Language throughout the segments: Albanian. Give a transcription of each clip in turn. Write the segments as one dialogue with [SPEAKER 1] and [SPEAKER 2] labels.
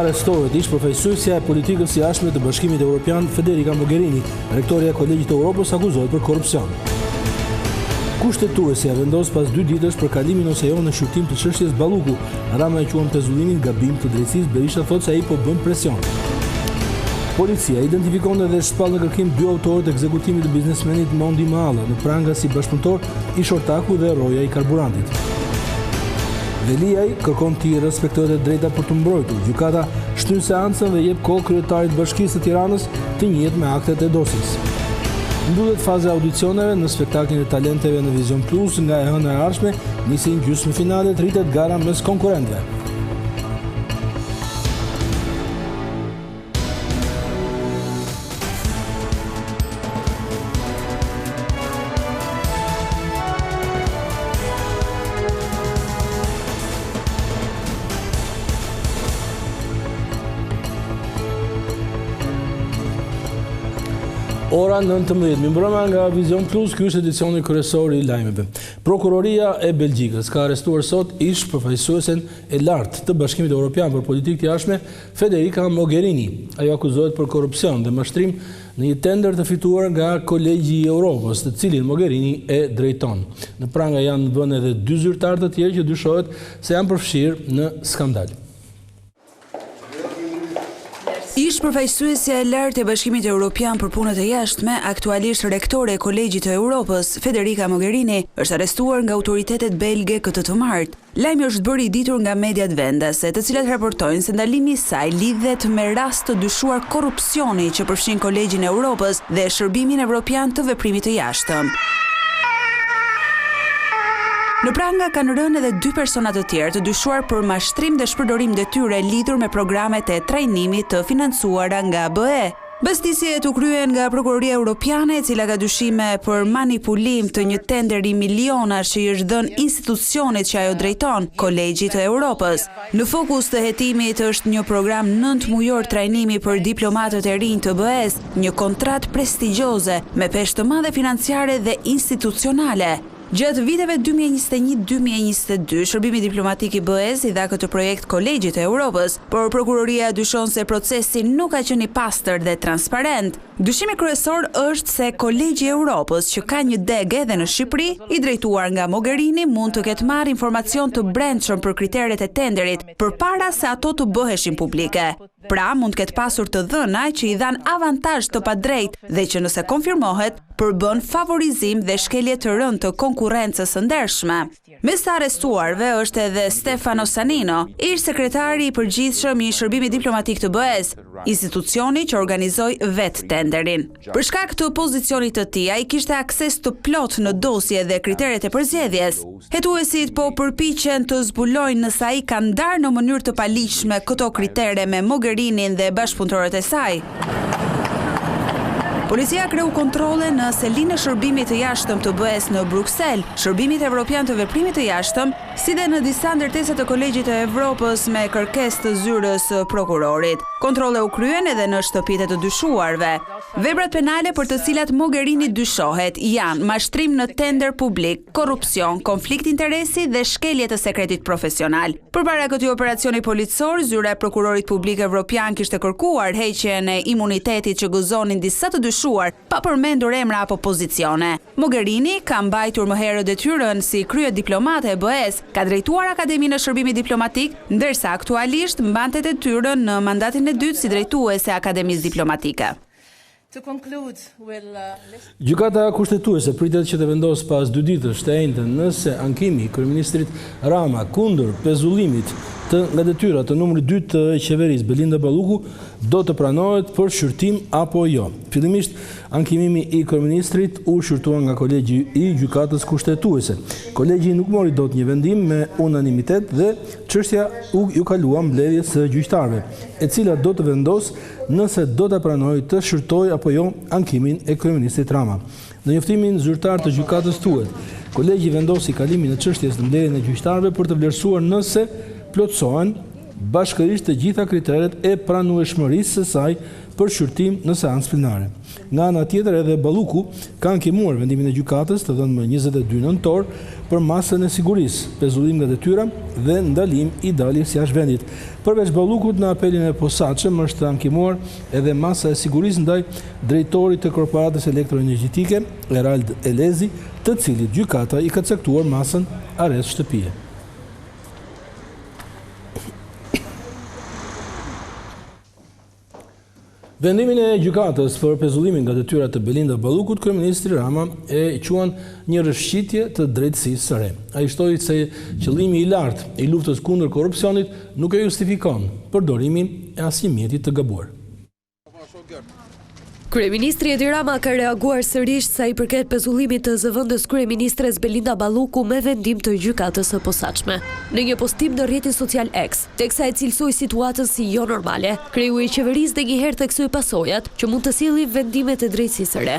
[SPEAKER 1] Arestohet ish përfaqësuesja e politikës së jashtme të Bashkimit Evropian Federica Mogherini, rektoria e Kolegjit të Europës akuzohet për korrupsion. Kushtetuesja vendos pas 2 ditësh për kalimin ose jo në shqyrtim të çështjes Balluku. Rama e quan pezullimin gabim të drejtësisë, Berisha thotë se ai po bën presion. Policia identifikon dhe shpall në kërkim 2 autorët e ekzekutimit të biznesmenit Mondi Maalla në pranga si bashkëpunëtor ish ortaku dhe roja i karburantit. Veliaj kërkon të respektohet e drejta për të mbrojtur. Gjykata shtyn seancën dhe jep kohë kryetarit të Bashkisë së Tiranës të njihet me aktet e dosjes. Mbyllet faza e audicioneve në spektaklin e talenteve në Vision Plus nga e hëna e ardhshme, nisin gjysmëfinalet, rritet gara mes konkurrentëve. Ora 19, mbrëma nga Vision Plus, ky është edicioni kryesor i lajmeve. Prokuroria e Belgjikës ka arrestuar sot ish përfaqësuesen e lartë të Bashkimit Evropian për politikë të jashtme Federica Mogherini. Ajo akuzohet për korrupsion dhe mashtrim në një tender të fituar nga Kolegji i Europës, të cilin Mogherini e drejton. Në pranga janë vënë edhe 2 zyrtarë të tjerë që dyshohet se janë përfshirë në skandal.
[SPEAKER 2] Ish përfaqësuesja e lartë e Bashkimit Evropian për punët e jashtme, aktualisht rektore e Kolegjit të Europës, Federica Mogherini, është arrestuar nga autoritetet belge këtë të martë. Lajmi është bërë i ditur nga mediat vendase, të cilat raportojnë se ndalimi i saj lidhet me rast të dyshuar korrupsioni që përfshin Kolegjin e Europës dhe Shërbimin Evropian të Veprimit të Jashtëm. Në pranga kanë rënë edhe 2 persona të tjerë të dyshuar për mashtrim dhe shpërdorim detyre lidhur me programet e trajnimit të financuara nga BE. Bastisjet u kryen nga Prokuroria Europiane, e cila ka dyshime për manipulim të një tender i milionash që i është dhënë institucionit që ajo drejton, Kolegjit të Europës. Në fokus të hetimit është një program 9 mujor trajnimi për diplomatët e rinj të BE-s, një kontratë prestigjioze me peshë të madhe financiare dhe institucionale. Gjatë viteve 2021-2022, Shërbimi Diplomatik i BE-s i dha këtë projekt Kolegjit të Europës, por prokuroria dyshon se procesi nuk ka qenë i pastër dhe transparent. Dyshimi kryesor është se Kolegji i Europës, që ka një deg edhe në Shqipëri, i drejtuar nga Mogherini, mund të ketë marrë informacion të brendshëm për kriteret e tenderit, përpara se ato të bëheshin publike. Pra, mund të ketë pasur të dhëna që i dhan avantazh të padrejtë dhe që nëse konfirmohet, përbën favorizim dhe shkelje të rënd të konkurrencës së ndershme. Mes të arrestuarve është edhe Stefano Sanino, ish sekretari i përgjithshëm i Shërbimit Diplomatik të BE-s, institucioni që organizoi vetë tenderin. Për shkak të pozicionit të tij, ai kishte akses të plot në dosje dhe kriteret e përzgjedhjes. Hetuesit po përpiqen të zbulojnë nëse ai ka ndarë në mënyrë të paligjshme këto kritere me Mogherinin dhe bashkëpunëtorët e saj. Policia kreu kontrole në selinë e Shërbimit të Jashtëm të BE-s në Bruksel, Shërbimit Evropian të Veprimit të Jashtëm, si dhe në disa ndërtesa të Kolegjit të Evropës me kërkesë të zyrës prokurorit. Kontrole u kryen edhe në shtëpitë të dyshuarve. Veprat penale për të cilat Mogherini dyshohet janë mashtrim në tender publik, korrupsion, konflikt interesi dhe shkelje të sekretit profesional. Përpara këtij operacioni policor, zyra e prokurorit publik evropian kishte kërkuar heqjen e imunitetit që gëzonin disa të dyshuar, pa përmendur emra apo pozicione. Mogherini ka mbajtur më herët detyrën si krye diplomate e BE-s, ka drejtuar Akademinë e Shërbimit Diplomatik, ndërsa aktualisht mbante detyrën në mandatin e dytë si drejtuese e Akademisë Diplomatike.
[SPEAKER 1] Gjykata kushtetuese pritet që të vendos pas 2 ditësh të enjten nëse ankimi i kryeministrit Rama kundër pezullimit nga detyra të numrit 2 të qeverisë Belinda Balluku do të pranohet për shqyrtim apo jo. Fillimisht, ankimimi i kryeministrit u shqyrtua nga Kolegji i Gjykatës Kushtetuese. Kolegji nuk mori dot një vendim me unanimitet dhe çështja u kalua mbledhjes së gjyqtarëve, e cila do të vendos nëse do ta pranojë të shqyrtojë apo jo ankimin e kryeministrit Rama. Në njoftimin zyrtar të gjykatës thuhet, kolegji vendosi kalimin e çështjes në mbledhjen e gjyqtarëve për të vlerësuar nëse plotësohen bashkërisht të gjitha kriteret e pranueshmërisë së saj për shqyrtim në seancë plenare. Nga ana tjetër edhe Balluku ka ankemuar vendimin e gjykatës të dhënë më 22 nëntor për masën e sigurisë, pezullim nga detyra dhe ndalim i daljes jashtë vendit. Përveç Ballukut, në apelin e posaçëm është ankemuar edhe masa e sigurisë ndaj drejtorit të korporatës elektroenergjetike, Erald Elezi, të cilit gjykata i ka caktuar masën arrest shtëpie. Vendimin e gjykatës për pezullimin nga detyrat të Belinda Ballukut, kryeministri Rama e quan një rrëshqitje të drejtësisë së re. Ai shtoi se qëllimi i lartë i luftës kundër korrupsionit nuk e justifikon përdorimin e asnjë mjeti të gabuar.
[SPEAKER 3] Kryeministri Edi Rama ka reaguar sërish sa i përket pezullimit të zëvendës kryeministres Belinda Balluku me vendim të gjykatës së posaçme. Në një postim në rrjetin social X, teksa e cilësoi situatën si jo normale, kreu i qeverisë dhe njëherë theksoi pasojat që mund të sillin vendime të drejtësisë së re.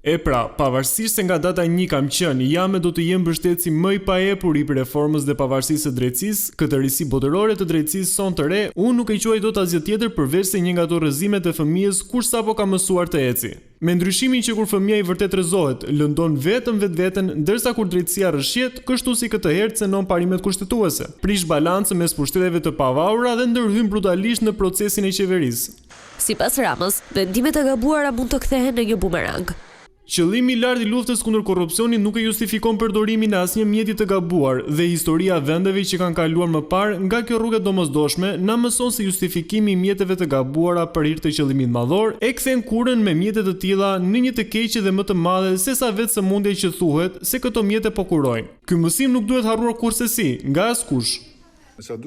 [SPEAKER 4] E pra, pavarësisht se nga data 1 kam qenë, jam e do të jem mbështetësi më i paepur i reformës dhe pavarësisë së drejtësisë, këtë risi botërore të drejtësisë son të re, unë nuk e quaj dot asgjë tjetër përveç se një nga ato rrëzimet e fëmijës kur sapo ka mësuar të eci. Me ndryshimin që kur fëmia i vërtet rrëzohet, lëndon vetëm vetveten, ndërsa kur drejtësia rrëshqet, kështu si këtë herë cënon parimet kushtetuese, prish balancën mes pushteteve të pavahura dhe ndërhyn brutalisht në procesin e qeverisë.
[SPEAKER 3] Sipas Ramës, vendimet e gabuara mund të kthehen në një bumerang.
[SPEAKER 4] Qëllimi i lartë i luftës kundër korrupsionit nuk e justifikon përdorimin e asnjë mjeti të gabuar dhe historia e vendeve që kanë kaluar më parë nga kjo rrugë e domosdoshme na mëson se justifikimi i mjeteve të gabuara për hir të qëllimit madhor e kthen kurën me mjete të tilla në një të keqe dhe më të madhe sesa vetë sëmundja që thuhet se këto mjete po kurojnë. Ky mësim nuk duhet harruar kurrësi nga askush.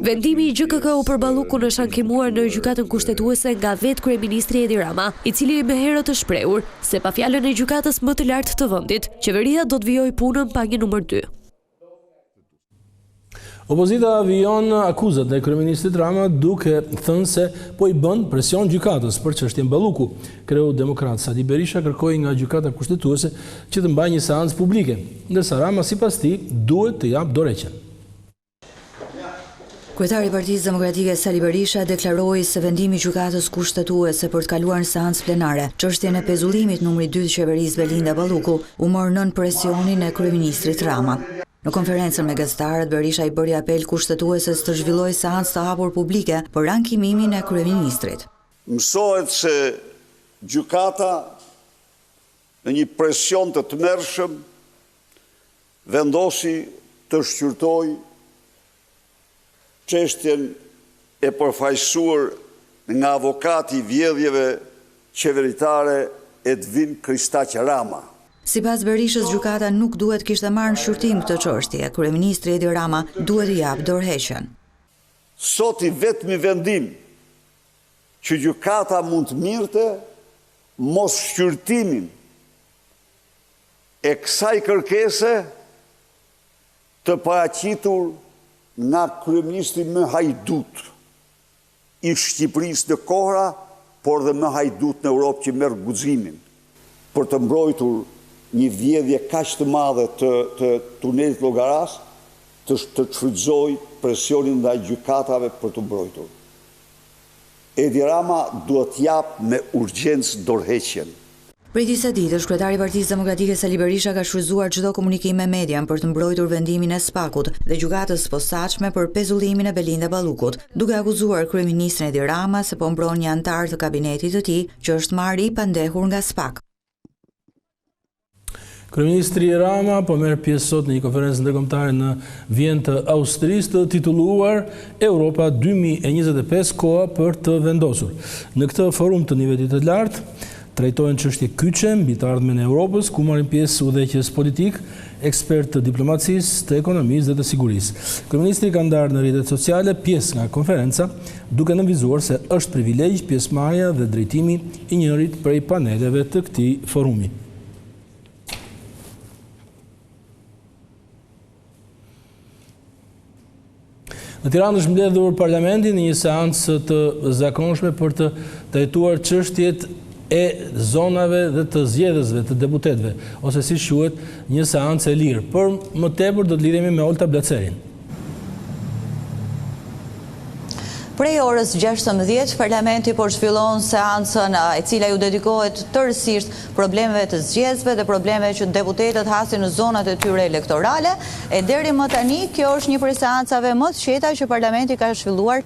[SPEAKER 3] Vendimi i GKK-u për Ballukun është ankemuar në gjykatën kushtetuese nga vetë kryeministri Edi Rama, i cili më herët të shprehur se pa fjalën e gjykatës më të lartë të vendit, qeveria do të vijojë punën pa një numër 2.
[SPEAKER 1] Opozita vijon akuzat ndaj kryeministrit Rama duke thënë se po i bën presion gjykatës për çështjen Balluku. Kreu Demokrat Sali Berisha kërkoi nga gjykata kushtetuese që të mbajë një seancë publike, ndërsa Rama sipas tij duhet të japë dorëheqjen.
[SPEAKER 5] Kryetari i Partisë Demokratike Sali Berisha deklaroi se vendimi i gjykatës kushtetuese për të kaluar në seancë plenare çështjen e pezullimit numri 2 të qeverisë Belinda Balluku u mor nën presionin e kryeministrit Rama. Në konferencën me gazetarët, Berisha i bëri apel kushtetueses të zhvillojë seancë të hapur publike për ankimimin e kryeministrit.
[SPEAKER 6] Mësohet se gjykata në një presion të tmerrshëm vendosi të shqyrtojë çështjen e përfaqësuar nga avokati i vjedhjeve qeveritare Edvin Kristaq Rama.
[SPEAKER 5] Sipas Berishës, gjykata nuk duhet kishte marrë në shqyrtim këtë çështje. Kryeministri Edi Rama duhet i japë dorëheqjen.
[SPEAKER 6] Sot i vetmi vendim që gjykata mund të mirte mos shqyrtimin e kësaj kërkese të paraqitur nga kryeministri më hajdut i Shqipërisë në kohra, por dhe më hajdut në Europë që merr guximin për të mbrojtur një vjedhje kaq të madhe të tunelit Llogaras, të shfrytëzoj presionin ndaj gjykatave për të mbrojtur. Edi Rama duhet jap me urgjencë dorëheqjen.
[SPEAKER 5] Prej disa ditësh, kryetari i Partisë Demokratike Sali Berisha ka shfrytzuar çdo komunikim me median për të mbrojtur vendimin e SPAK-ut dhe gjykatës së posaçme për pezullimin e Belinda Ballukut, duke akuzuar kryeministrin Edi Rama se po mbron një antar të kabinetit të tij që është marrë i pandehur nga SPAK.
[SPEAKER 1] Kryeministri Rama po merr pjesë sot në një konferencë ndërkombëtare në Vjenë të Austrisë të titulluar Europa 2025 koha për të vendosur. Në këtë forum të nivelit të lartë trajtojnë çështje kyçe mbi të ardhmen e Europës, ku marrin pjesë udhëheqës politik, ekspertë të diplomacisë, të ekonomisë dhe të sigurisë. Kryeministri ka ndarë në rrjetet sociale pjesë nga konferenca, duke nënvizuar se është privilegj pjesëmarrja dhe drejtimi i njërit prej paneleve të këtij forumi. Në Tiranë është mbledhur parlamenti në një seancë të zakonshme për të trajtuar çështjet e zonave dhe të zgjedhësve të deputetëve, ose si quhet një seancë e lirë. Por më tepër do të lidhemi me Olta Blacerin.
[SPEAKER 5] Prej orës 16, Parlamenti po zhvillon seancën e cila ju dedikohet tërësisht problemeve të zgjedhjeve dhe problemeve që deputetët hasin në zonat e tyre elektorale. E deri më tani, kjo është një prej seancave më të qeta që Parlamenti ka zhvilluar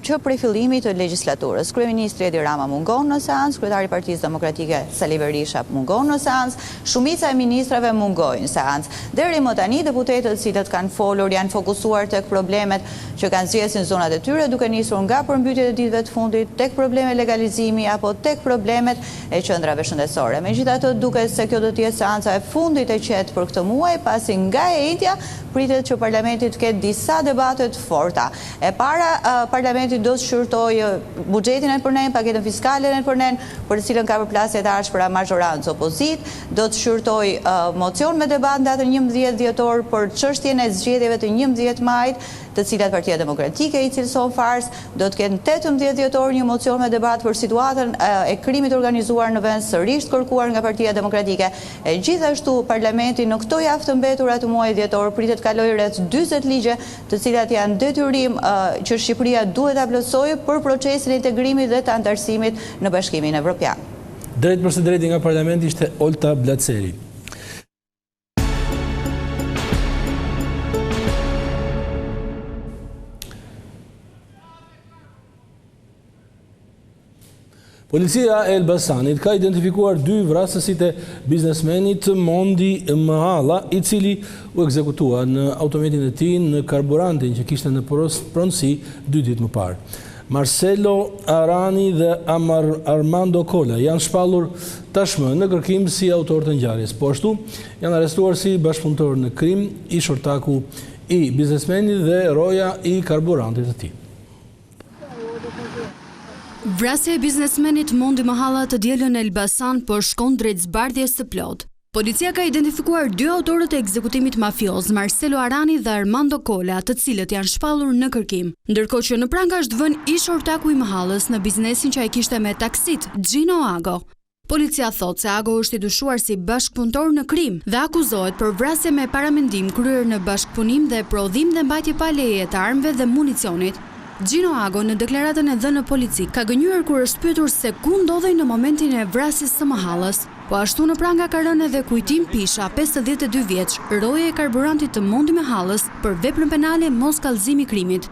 [SPEAKER 5] që prej fillimit të legjislaturës. Kryeministri Edi Rama mungon në seancë, kryetari i Partisë Demokratike Sali Berisha mungon në seancë, shumica e ministrave mungojnë në seancë. Deri më tani, deputetët cilët kanë folur janë fokusuar tek problemet që kanë zgjedhur në zonat e tyre, duke nisur nga përmbytjet e ditëve të fundit tek probleme legalizimi apo tek problemet e qendrave shëndetësore. Megjithatë, duket se kjo do të jetë seanca e fundit e qetë për këtë muaj, pasi nga e njëjtja pritet që Parlamenti të ketë disa debate të forta. E para, Parlamenti do të shqyrtojë buxhetin e përnen, paketën fiskale e përnen, për të cilën ka përplasje të ardhshme majorancë opozit, do të shqyrtojë mocion me debat datën 11 dhjetor për çështjen e zgjedhjeve të 11 majit, të cilat Partia Demokratike i cilëson fars, do të ketë në 18 dhjetor një mocion me debat për situatën e krimit organizuar në vend, sërish kërkuar nga Partia Demokratike. E gjithashtu Parlamenti në këto javë të mbetura të muajit dhjetor pritet kalojë rreth 40 ligje, të cilat janë detyrim që Shqipëria duhet ta plotësojë për procesin e integrimit dhe të antarësimit në Bashkimin Evropian.
[SPEAKER 1] Drejt për së drejti nga Parlamenti ishte Olta Blaceri. Policia e Elbasanit ka identifikuar 2 vrasësit e biznesmenit Mondi Mahalla, i cili u ekzekutua në autometin e tij në karburantin që kishte në pronësi 2 ditë më parë. Marcelo Arani dhe Armando Kola janë shpallur tashmë në kërkim si autor të ngjarjes. Po ashtu janë arrestuar si bashkëpunëtor në krim i shortaku i biznesmenit dhe roja i karburantit të tij.
[SPEAKER 7] Vrasja e biznesmenit Mondi Mahalla të dielën në Elbasan po shkon drejt zbardhjes së plot. Policia ka identifikuar 2 autorët e ekzekutimit mafioz, Marcelo Arani dhe Armando Kola, të cilët janë shpallur në kërkim. Ndërkohë që në pranga është vënë ish ortaku i Mahallës në biznesin që ai kishte me taksit, Gino Ago. Policia thot se Ago është i dyshuar si bashkëpunëtor në krim dhe akuzohet për vrasje me paramendim kryer në bashkëpunim dhe prodhim dhe mbajtje pa leje të armëve dhe municionit. Gino Ago në deklaratën e dhënë në polici ka gënjur kur është pyetur se ku ndodhej në momentin e vrasjes së Mahallës. Po ashtu në pranga ka rënë edhe Kujtim Pisha, 52 vjeç, roje e karburantit të Mondi Mahallës për veprën penale mos kallëzimi krimit.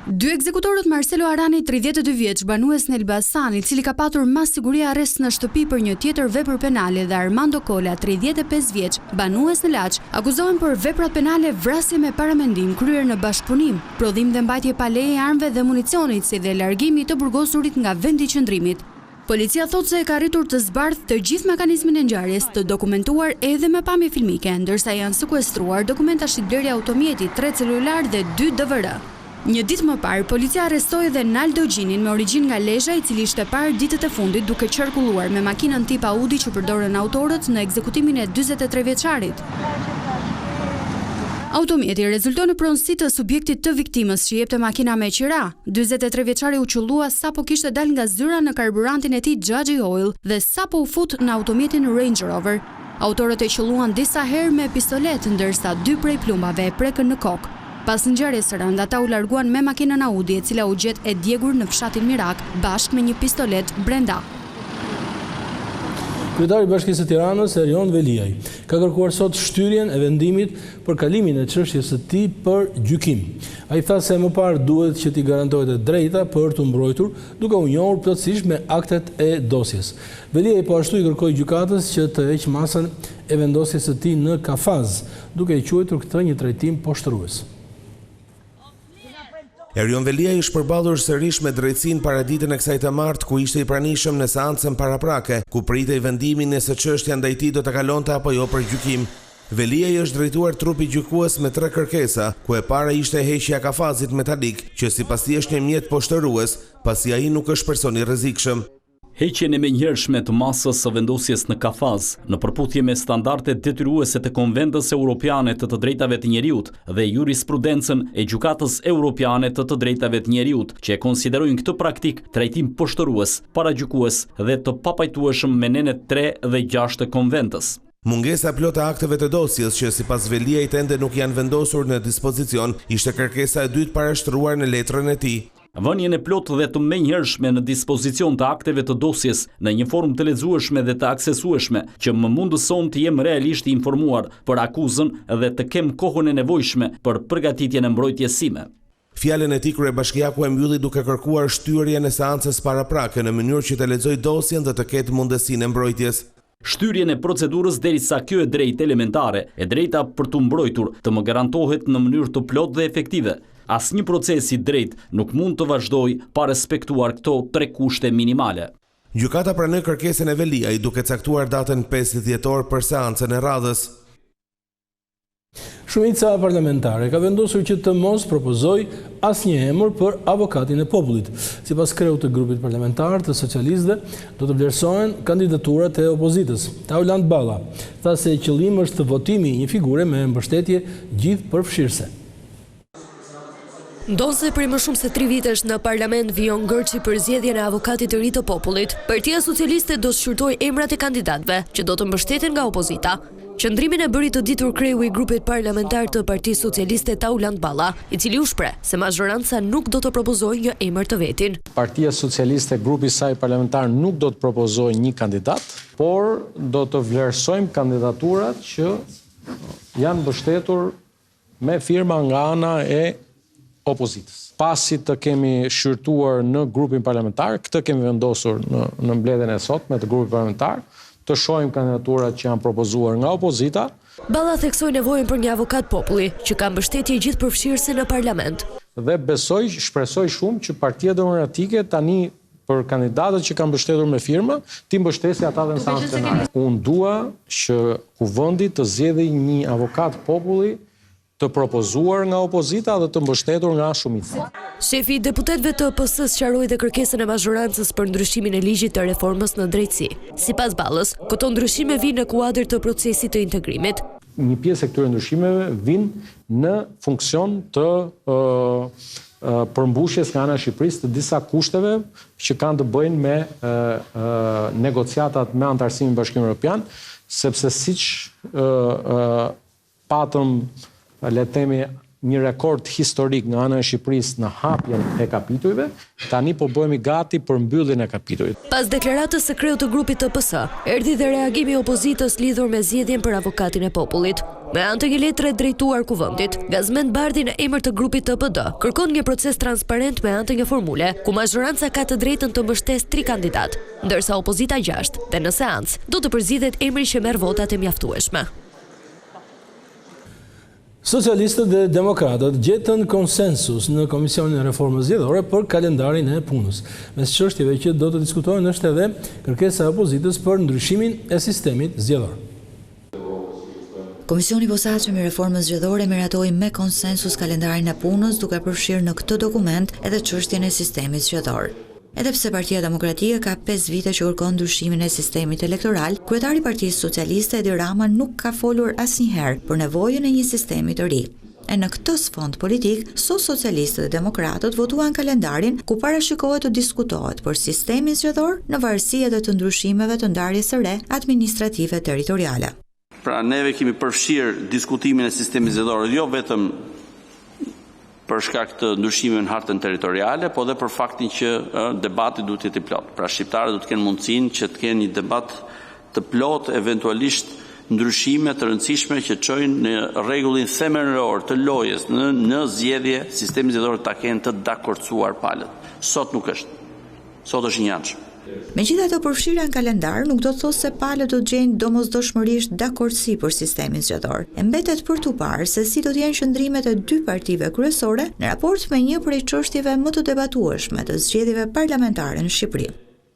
[SPEAKER 7] 2 ekzekutorët Marcelo Arani, 32 vjeç, banues në Elbasan, i cili ka patur mas siguri arrest në shtëpi për një tjetër vepër penale, dhe Armando Kola, 35 vjeç, banues në Laç, akuzohen për veprat penale vrasje me paramendim kryer në bashkëpunim, prodhim dhe mbajtje pa leje armëve dhe municionit, si dhe largimi të burgosurit nga vendi i qëndrimit. Policia thot se e ka arritur të zbardhë të gjithë mekanizmin e ngjarjes, të dokumentuar edhe me pamje filmike, ndërsa janë sekuestruar dokumenta shitblerje automjeti, 3 celular dhe 2 DVD. Një ditë më parë, policia arrestoi dhe Naldo Gjinin me origjinë nga Lezhë, i cili ishte parë ditët e fundit duke qarkulluar me makinën tip Audi që përdorën autorët në ekzekutimin e 43 vjeçarit. Automjeti rezulton në pronësi të subjektit të viktimës që jepte makina me qira. 43 vjeçari u qullua sapo kishte dalë nga zyra në karburantin e tij Xhaxhi Oil dhe sapo u fut në automjetin Range Rover. Autorët e qelluan disa herë me pistolet, ndërsa 2 prej plumbave e prekën në kokë. Pas ngjarjes së rëndë, ata u larguan me makinën Audi, e cila u gjet e djegur në fshatin Mirak, bashkë me një pistolet brenda.
[SPEAKER 1] Kryetari i Bashkisë së Tiranës, Erion Veliaj, ka kërkuar sot shtyrjen e vendimit për kalimin e çështjes së tij për gjykim. Ai tha se më parë duhet që t'i garantohet e drejta për të mbrojtur, duke u njohur plotësisht me aktet e dosjes. Veliaj po ashtu i kërkoi gjykatës që të heqë masën e vendosjes së tij në kafaz, duke i quajtur këtë një trajtim poshtërues.
[SPEAKER 8] Erion Veliaj është përballur sërish me drejtësinë para ditën e kësaj të martë, ku ishte i pranishëm në seancën paraprake, ku pritej vendimin nëse çështja ndaj tij do të kalonte apo jo për gjykim. Veliaj është drejtuar trupi gjykues me 3 kërkesa, ku e para ishte heqja e kafazit metalik, që sipas tij është një mjet poshtërues, pasi ai nuk është person i rrezikshëm.
[SPEAKER 9] Heqjen e menjëhershme të masës së vendosjes në kafaz, në përputhje me standardet detyruese të Konventës Europiane të Drejtave të Njeriut dhe jurisprudencën e Gjykatës Europiane të Drejtave të Njeriut, që e konsiderojnë këtë praktik trajtim poshtërues, paragjykues dhe të papajtueshëm me nenet 3 dhe 6 të Konventës.
[SPEAKER 8] Mungesa plot e akteve të dosjes që sipas Veliajt ende nuk janë vendosur në dispozicion, ishte kërkesa e dytë parashtruar në letrën e tij.
[SPEAKER 9] Vënien e plot dhe të menjëhershme në dispozicion të akteve të dosjes në një formë të lexueshme dhe të aksesueshme që më mundëson të jem realisht i informuar për akuzën dhe të kem kohën e nevojshme për përgatitjen e mbrojtjes sime.
[SPEAKER 8] Fjalën e tij kryebashkiaku e mbylli duke kërkuar shtyrjen e seancës paraprake në mënyrë që të lexojë dosjen dhe të ketë mundësinë e mbrojtjes.
[SPEAKER 9] Shtyrjen e procedurës derisa kjo e drejtë elementare, e drejta për të mbrojtur, të më garantohet në mënyrë të plotë dhe efektive. Asnjë proces i drejtë nuk mund të vazhdojë pa respektuar këto 3 kushte minimale.
[SPEAKER 8] Gjykata pranoi kërkesën e Veliaj duke caktuar datën 5 dhjetor për seancën e radhës.
[SPEAKER 1] Shumica parlamentare ka vendosur që të mos propozoj asnjë emër për avokatin e popullit. Sipas kreut të grupit parlamentar të socialistëve, do të vlerësohen kandidaturat e opozitës. Tauland Balla tha se qëllimi është votimi i një figure me mbështetje gjithëpërfshirëse.
[SPEAKER 3] Ndonse prej më shumë se 3 vitesh në parlament vijon ngërçi për zgjedhjen e avokatit të ri të popullit, Partia Socialiste do të shqyrtojë emrat e kandidatëve që do të mbështeten nga opozita. Qëndrimin e bëri të ditur kreu i grupit parlamentar të Partisë Socialiste Tauland Balla, i cili u shpreh se mazhoranca nuk do të propozojë një emër të vetin.
[SPEAKER 10] Partia Socialiste, grupi i saj parlamentar nuk do të propozojë një kandidat, por do të vlerësojmë kandidaturat që janë mbështetur me firma nga ana e opozitës. Pasi të kemi shqyrtuar në grupin parlamentar, këtë kemi vendosur në mbledhjen e sotme të grupit parlamentar, të shohim kandidaturat që janë propozuar nga opozita.
[SPEAKER 3] Balla theksoi nevojën për një avokat populli që ka mbështetje gjithëpërfshirëse në parlament.
[SPEAKER 10] Dhe shpresoj shumë që Partia Demokratike tani për kandidatët që kanë mbështetur me firma, ti mbështesi ata dhe në seancën plenare. Unë dua që Kuvendi të zgjedhë një avokat populli të propozuar nga opozita dhe të mbështetur nga shumica.
[SPEAKER 3] Shefi i deputetëve të PS-s sqaroi dhe kërkesën e mazhorancës për ndryshimin e ligjit të reformës në drejtësi. Sipas Ballës, këto ndryshime vijnë në kuadër të procesit të integrimit.
[SPEAKER 10] Një pjesë e këtyre ndryshimeve vijnë në funksion të përmbushjes nga ana e Shqipërisë të disa kushteve që kanë të bëjnë me negociatat me antarësimin e Bashkimit Evropian, sepse siç patëm le të themi një rekord historik nga ana e Shqipërisë në hapjen e kapitujve, tani po bëhemi gati për mbylljen e kapitujve.
[SPEAKER 3] Pas deklaratës së kreut të grupit të PS, erdhi dhe reagimi i opozitës lidhur me zgjedhjen për avokatin e popullit. Me anë të një letre drejtuar Kuvendit, Gazmend Bardhi në emër të grupit të PD kërkon një proces transparent me anë të një formule, ku mazhoranca ka të drejtën të mbështesë 3 kandidat, ndërsa opozita 6, dhe në seancë do të përzidhet emri që merr votat e mjaftueshme.
[SPEAKER 1] Socialistët dhe demokratët gjetën konsensus në Komisionin e Reformës Zgjedhore për kalendarin e punës. Mes çështjeve që do të diskutohen është edhe kërkesa e opozitës për ndryshimin e sistemit zgjedhor.
[SPEAKER 5] Komisioni i posaçëm i reformës zgjedhore miratoi me konsensus kalendarin e punës, duke përfshirë në këtë dokument edhe çështjen e sistemit zgjedhor. Edhe pse Partia Demokratike ka 5 vite që kërkon ndryshimin e sistemit elektoral, kryetari i Partisë Socialiste Edi Rama nuk ka folur asnjëherë për nevojën e një sistemi të ri. E në këtë sfond politik, sot socialistët dhe demokratët votuan kalendarin ku parashikohet të diskutohet për sistemin zgjedhor në varësi edhe të ndryshimeve të ndarjes së re administrative territoriale.
[SPEAKER 11] Pra neve kemi përfshirë diskutimin e sistemit zgjedhor jo vetëm për shkak të ndryshimeve në hartën territoriale, po dhe për faktin që debati duhet të jetë i plotë. Pra shqiptarët do të kenë mundësinë që të kenë një debat të plotë, eventualisht ndryshime të rëndësishme që çojnë në rregullin themelor të lojës në zgjedhje, sistemi zgjedhor ta kenë të dakordsuar palët. Sot nuk është. Sot është i njanshëm.
[SPEAKER 5] Megjithatë, përfshirja në kalendar nuk do të thosë se palët do të gjejnë domosdoshmërisht dakordsi për sistemin zgjedhor. E mbetet për tu parë se si do të jenë qëndrimet e 2 partive kryesore në raport me një prej çështjeve më të debatueshme të zgjedhjeve parlamentare në Shqipëri.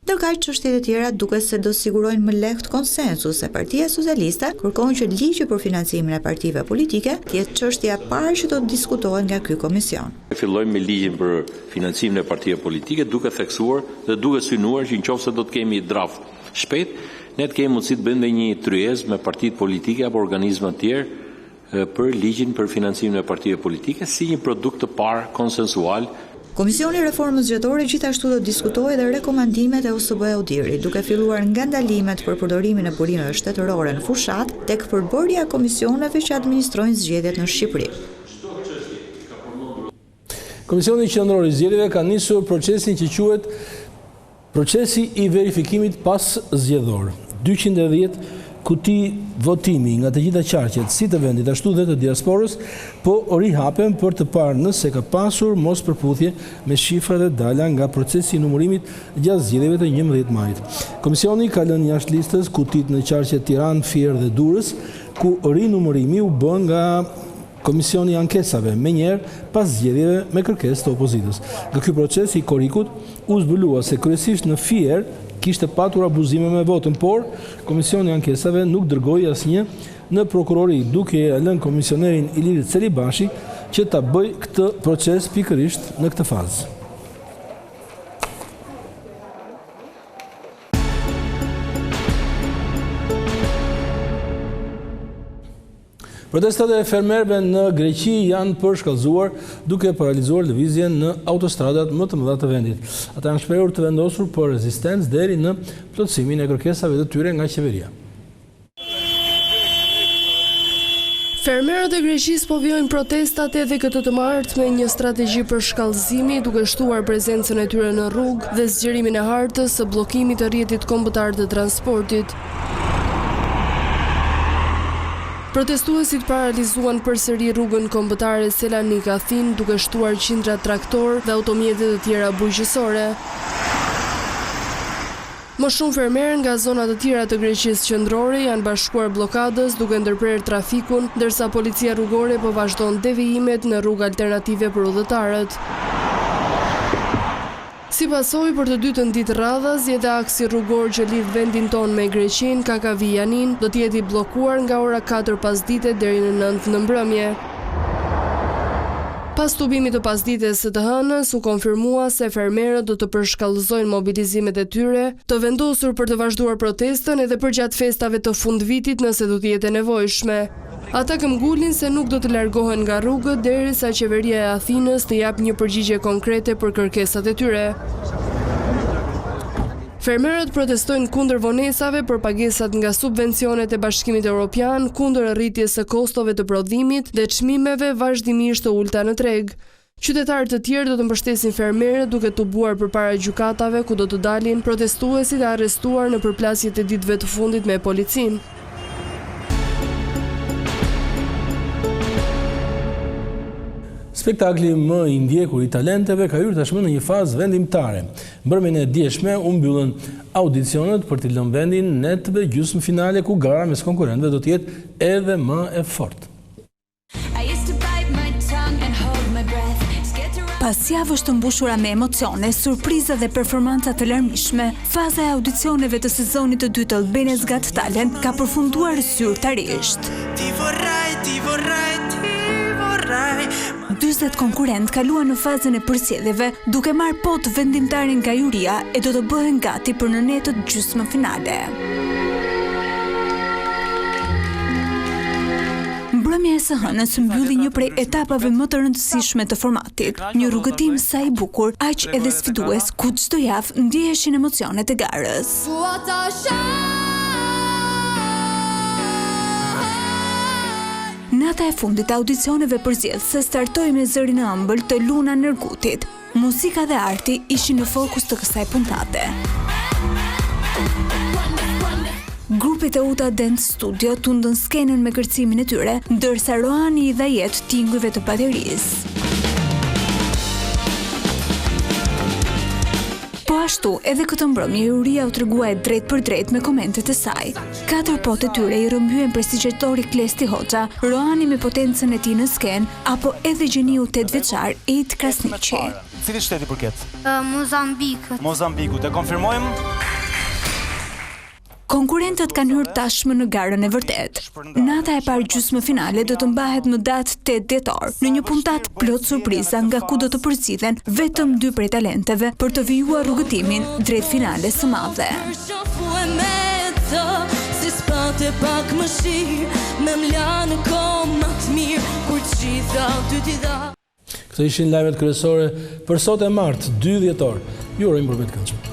[SPEAKER 5] Ndërkaq çështjet e tjera duket se do sigurojnë më lehtë konsensus se Partia Socialiste kërkon që ligji për financimin e partive politike të jetë çështja e parë që do të diskutohet nga ky komision.
[SPEAKER 12] Fillojmë me ligjin për financimin e partive politike, duke theksuar dhe duke synuar që nëse do të kemi draft shpejt, ne të kemi mundësi të bëjmë një tryezë me partitë politike apo organizma të tjerë për ligjin për financimin e partive politike si një produkt të parë konsensual.
[SPEAKER 5] Komisioni i Reformës Zgjedhore gjithashtu do të diskutojë edhe rekomandimet e OSBE-Udiri, duke filluar nga ndalimet për përdorimin e burimeve shtetërore në fushat tek përbërja e komisioneve që administrojnë zgjedhjet në Shqipëri.
[SPEAKER 1] Komisioni Qendror i Zgjedhjeve ka nisur procesin që quhet procesi i verifikimit pas zgjedhor. 210 kuti votimi nga të gjitha qarqet, si të vendit ashtu dhe të diasporës, po rihapen për të parë nëse ka pasur mos përputhje me shifrat e dala nga procesi i numërimit gjatë zgjedhjeve të 11 majit. Komisioni ka lënë jashtë listës kutit në qarqet Tiranë, Fier dhe Durrës, ku rinumërimi u bën nga Komisioni i ankesave, me njerë pas zgjedhjeve me kërkesë të opozitës. Nga ky proces i korikut u zbulua se kryesisht në Fier kishte patur abuzime me votën, por Komisioni i ankesave nuk dërgoi asnjë në prokurori, duke lënë komisionerin Ilirit Celibashi që ta bëjë këtë proces pikërisht në këtë fazë. Protestat e fermerëve në Greqi janë përshkallëzuar duke paralizuar lëvizjen në autostradat më të mëdha të vendit. Ata janë shprehur të vendosur për rezistencë deri në plotësimin e kërkesave të tyre nga qeveria.
[SPEAKER 13] Fermerët e Greqisë po vijojnë protestat edhe këtë të martë me një strategji për shkallëzimi, duke shtuar prezencën e tyre në rrugë dhe zgjerimin e hartës së bllokimit të rrjetit kombëtar të transportit. Protestuesit paralizuan përsëri rrugën kombëtare Selanik-Athin, duke shtuar qindra traktor dhe automjete të tjera bujqësore. Më shumë fermerë nga zonat të tjera të Greqisë qendrore janë bashkuar blokadës duke ndërprer trafikun, ndërsa policia rrugore po vazhdon devijimet në rrugë alternative për udhëtarët. Si pasojë për të dytën ditë radhas, edhe aksi rrugor që lidh vendin ton me Greqinë, Kakavi-Janin, do të jetë i bllokuar nga ora 4 pasdite deri në 9 në mbrëmje. Pas tubimit të pasdites së të hënës, u konfirmua se fermerët do të përshkallëzojnë mobilizimet e tyre, të vendosur për të vazhduar protestën edhe përgjatë festave të fundvitit nëse do të jetë e nevojshme. Ata këmbgulin se nuk do të largohen nga rrugët derisa qeveria e Athinës të japë një përgjigje konkrete për kërkesat e tyre. Fermerët protestojnë kundër vonesave për pagesat nga subvencionet e Bashkimit Evropian, kundër rritjes së kostove të prodhimit dhe çmimeve vazhdimisht të ulta në treg. Qytetarë të tjerë do të mbështesin fermerët duke tubuar përpara gjykatave ku do të dalin protestuesit e arrestuar në përplasjet e ditëve të fundit me policinë.
[SPEAKER 1] Spektakli më i ndjekur i talenteve ka hyrë tashmë në një fazë vendimtare. Mbrëmjen e dieshme u mbyllën audicionet për të lënë vendin në të gjysmëfinale ku gara mes konkurrentëve do të jetë edhe më e fortë.
[SPEAKER 14] Pas javësh të mbushura me emocione, surpriza dhe performanca të larmishme, faza e audicioneve të sezonit të dytë të Albania's Got Talent ka përfunduar zyrtarisht. 40 konkurrent kaluan në fazën e përsjedhjeve, duke marrë pot vendimtarin nga juria e do të bëhen gati për në netët gjysmëfinale. Mbrëmja e së hënës mbylli një prej etapave më të rëndësishme të formatit, një rrugëtim sa i bukur, aq edhe sfidues, ku çdo javë ndjeheshin emocionet e garës. Nata e fundit e audicioneve përzjedhëse startoi me zërin e ëmbël të Luna Nergutit. Muzika dhe arti ishin në fokus të kësaj puntate. Grupit e Uta Dance Studio tundën skenën me kërcimin e tyre, ndërsa Roani i dha jetë tingujve të baterisë. Po ashtu, edhe këtë mbrëmje juria u treguar drejt për drejt me komentet e saj. 4 pote tyre i rrëmbyen prestigjëtori Klesti Hoxha, Roani me potencën e tij në sken, apo edhe gjeniu 8 vjeçar Ejt Krasniqi.
[SPEAKER 15] Cili shteti përket?
[SPEAKER 16] Mozambikut.
[SPEAKER 15] Mozambikut, e konfirmojmë?
[SPEAKER 14] Konkurrentët kanë hyrë tashmë në garën e vërtet. Nata e parë gjysmëfinale do të mbahet në datë 8 dhjetor, në një puntat plot surpriza nga ku do të përzgjidhen vetëm 2 prej talenteve për të vijuar rrugëtimin drejt finales së madhe.
[SPEAKER 1] Këto ishin lajmet kryesore për sot e martë, 2 dhjetor. Ju urojmë mbërmjet të këndshme.